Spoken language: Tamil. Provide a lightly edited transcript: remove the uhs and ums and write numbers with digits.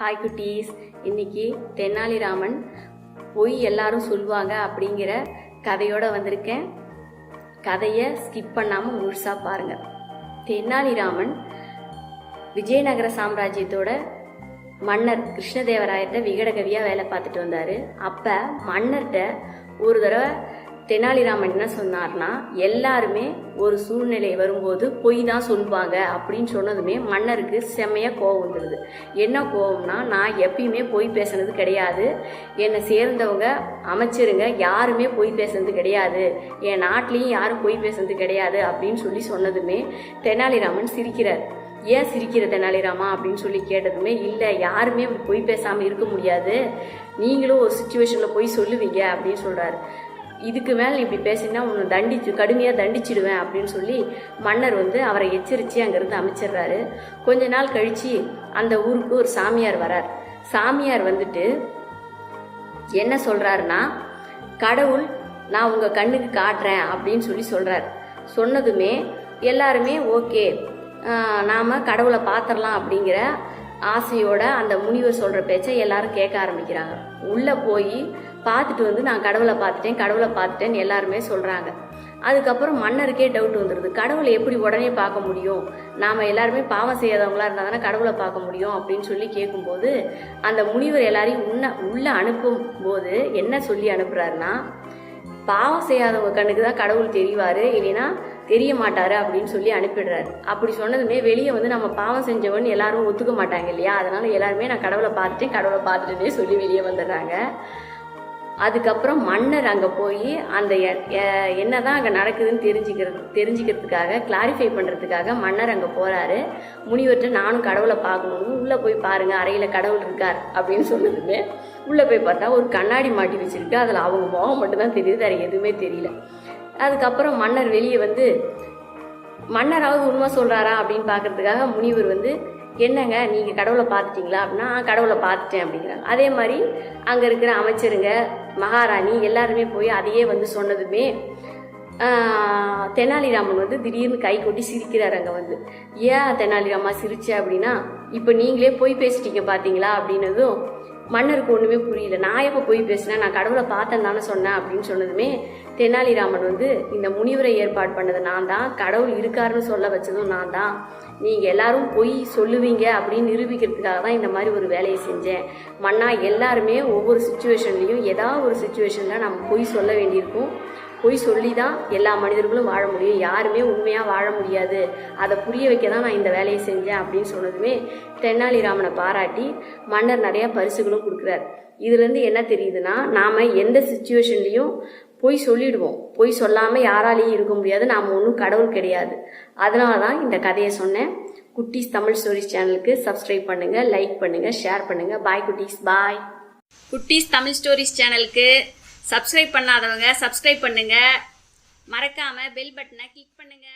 ஹாய் குட்டீஸ், இன்னைக்கு தெனாலிராமன் பொய் எல்லாரும் சொல்லுவாங்க அப்படிங்கிற கதையோட வந்திருக்கேன். கதையை ஸ்கிப் பண்ணாமல் முழுசாக பாருங்கள். தெனாலிராமன் விஜயநகர சாம்ராஜ்யத்தோட மன்னர் கிருஷ்ணதேவராயர்கிட்ட விகடகவியாக வேலை பார்த்துட்டு வந்தார். அப்போ மன்னர்கிட்ட ஒரு தடவை தெனாலிராமன் என்ன சொன்னார்னா, எல்லாருமே ஒரு சூழ்நிலை வரும்போது பொய் தான் சொல்லுவாங்க அப்படின்னு சொன்னதுமே மன்னருக்கு செம்மையாக கோவம் வந்துடுது. என்ன கோவம்னா, நான் எப்பயுமே பொய் பேசுனது கிடையாது, என்னை சேர்ந்தவங்க அமைச்சருங்க யாருமே பொய் பேசுனது கிடையாது, என் நாட்டிலையும் யாரும் பொய் பேசுனது கிடையாது அப்படின்னு சொன்னதுமே தெனாலிராமன் சிரிக்கிறார். ஏன் சிரிக்கிற தெனாலிராமா அப்படின்னு சொல்லி கேட்டதுமே, இல்லை யாருமே அப்படி பொய் பேசாமல் இருக்க முடியாது, நீங்களும் ஒரு சுச்சுவேஷனில் பொய் சொல்லுவீங்க அப்படின்னு சொல்கிறாரு. இதுக்கு மேலே இப்படி பேசினா உன்னை கடுமையாக தண்டிச்சிடுவேன் அப்படின்னு சொல்லி மன்னர் அவரை எச்சரித்து அங்கேருந்து அமைச்சிடுறாரு. கொஞ்ச நாள் கழித்து அந்த ஊருக்கு ஒரு சாமியார் வரார். சாமியார் என்ன சொல்கிறாருன்னா, கடவுள் நான் உங்கள் கண்ணுக்கு காட்டுறேன் அப்படின்னு சொல்கிறார். சொன்னதுமே எல்லாருமே ஓகே, நாம் கடவுளை பார்த்துடலாம் அப்படிங்கிற ஆசையோட அந்த முனிவர் சொல்கிற பேச்சை எல்லாரும் கேட்க ஆரம்பிக்கிறாங்க. உள்ளே போய் பார்த்துட்டு நான் கடவுளை பார்த்துட்டேன்னு எல்லாருமே சொல்கிறாங்க. அதுக்கப்புறம் மன்னருக்கே டவுட் வந்துடுது, கடவுளை எப்படி உடனே பார்க்க முடியும், நாம் எல்லாருமே பாவம் செய்யாதவங்களா இருந்தால் தானே கடவுளை பார்க்க முடியும் அப்படின்னு சொல்லி கேட்கும்போது, அந்த முனிவர் எல்லாரையும் உள்ளே அனுப்பும் போது என்ன சொல்லி அனுப்புகிறாருன்னா, பாவம் செய்யாதவங்க கண்ணுக்கு தான் கடவுள் தெரிவார், இல்லைன்னா தெரிய மாட்டாரு அப்படின்னு சொல்லி அனுப்பிடுறாரு. அப்படி சொன்னதுமே வெளியே நம்ம பாவம் செஞ்சவன்னு எல்லாரும் ஒத்துக்க மாட்டாங்க இல்லையா, அதனால எல்லாருமே நான் கடவுளை பார்த்துட்டேனே சொல்லி வெளியே வந்துடுறாங்க. அதுக்கப்புறம் மன்னர் அங்கே போய் அந்த என்னதான் அங்கே நடக்குதுன்னு தெரிஞ்சுக்கிறதுக்காக கிளாரிஃபை பண்ணுறதுக்காக மன்னர் அங்கே போகிறாரு. முனிவர்கிட்ட நானும் கடவுளை பார்க்கணும்னு உள்ளே போய் பாருங்க, அறையில் கடவுள் இருக்கார் அப்படின்னு சொன்னதுமே உள்ளே போய் பார்த்தா ஒரு கண்ணாடி மாட்டி வச்சுருக்கு, அதில் அவங்க முகம் மட்டும்தான் தெரியுது, வேறு எதுவுமே தெரியல. அதுக்கப்புறம் மன்னர் வெளியே மன்னராவது உண்மை சொல்கிறாரா அப்படின்னு பார்க்கறதுக்காக முனிவர் என்னங்க நீங்கள் கடவுளை பார்த்துட்டிங்களா அப்படின்னா, கடவுளை பார்த்துட்டேன் அப்படிங்கிறாங்க. அதே மாதிரி அங்கே இருக்கிற அமைச்சருங்க மகாராணி எல்லாருமே போய் அதையே சொன்னதுமே தெனாலிராமன் திடீர்னு கை கொட்டி சிரிக்கிறார். அங்கே ஏன் தெனாலிராமா சிரிச்ச அப்படின்னா, இப்போ நீங்களே போய் பேசிட்டீங்க பார்த்தீங்களா அப்படின்னதும் மன்னருக்கு ஒன்றுமே புரியல. நான் எப்போ போய் பேசினேன், நான் கடவுளை பார்த்தேன் தானே சொன்னேன் அப்படின்னு சொன்னதுமே தெனாலிராமன் இந்த முனிவரை ஏற்பாடு பண்ணது நான் தான், கடவுள் இருக்காருன்னு சொல்ல வச்சதும் நான் தான், நீங்கள் எல்லாரும் பொய் சொல்லுவீங்க அப்படின்னு நிரூபிக்கிறதுக்காக தான் இந்த மாதிரி ஒரு வேலையை செஞ்சேன். மன்னா, எல்லாருமே ஒவ்வொரு சுச்சுவேஷன்லையும் ஏதாவது ஒரு சுச்சுவேஷனில் நம்ம பொய் சொல்ல வேண்டியிருக்கும், பொய் சொல்லி தான் எல்லா மனிதர்களும் வாழ முடியும், யாருமே உண்மையாக வாழ முடியாது, அதை புரிய வைக்க தான் நான் இந்த வேலையை செஞ்சேன் அப்படின்னு சொன்னதுமே தெனாலிராமனை பாராட்டி மன்னர் நிறையா பரிசுகளும் கொடுக்குறார். இதுலேருந்து என்ன தெரியுதுன்னா, நாம் எந்த சுச்சுவேஷன்லையும் பொய் சொல்லிடுவோம், பொய் சொல்லாமல் யாராலையும் இருக்க முடியாது, நாம் ஒன்றும் கடவுள் கிடையாது. அதனால தான் இந்த கதையை சொன்னேன். குட்டீஸ் தமிழ் ஸ்டோரிஸ் சேனலுக்கு சப்ஸ்கிரைப் பண்ணுங்கள், லைக் பண்ணுங்கள், ஷேர் பண்ணுங்கள். பாய் குட்டீஸ், பாய். குட்டீஸ் தமிழ் ஸ்டோரிஸ் சேனலுக்கு சப்ஸ்கிரைப் பண்ணாதவங்க சப்ஸ்கிரைப் பண்ணுங்க, மறக்காம பெல் பட்டனை கிளிக் பண்ணுங்க.